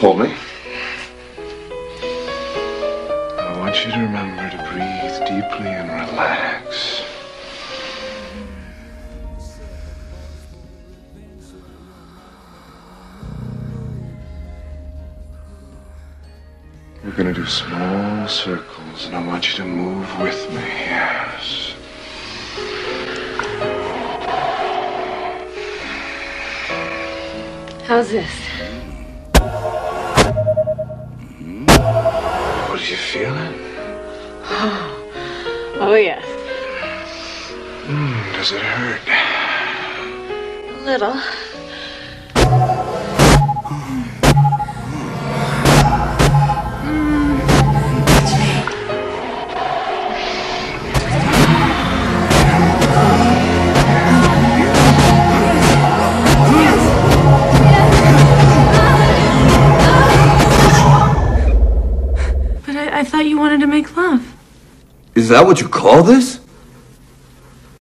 Hold me. I want you to remember to breathe deeply and relax. We're gonna do small circles, and I want you to move with me. Yes. How's this? What, are you feeling? Oh, yes. Does it hurt? A little. I thought you wanted to make love. Is that what you call this?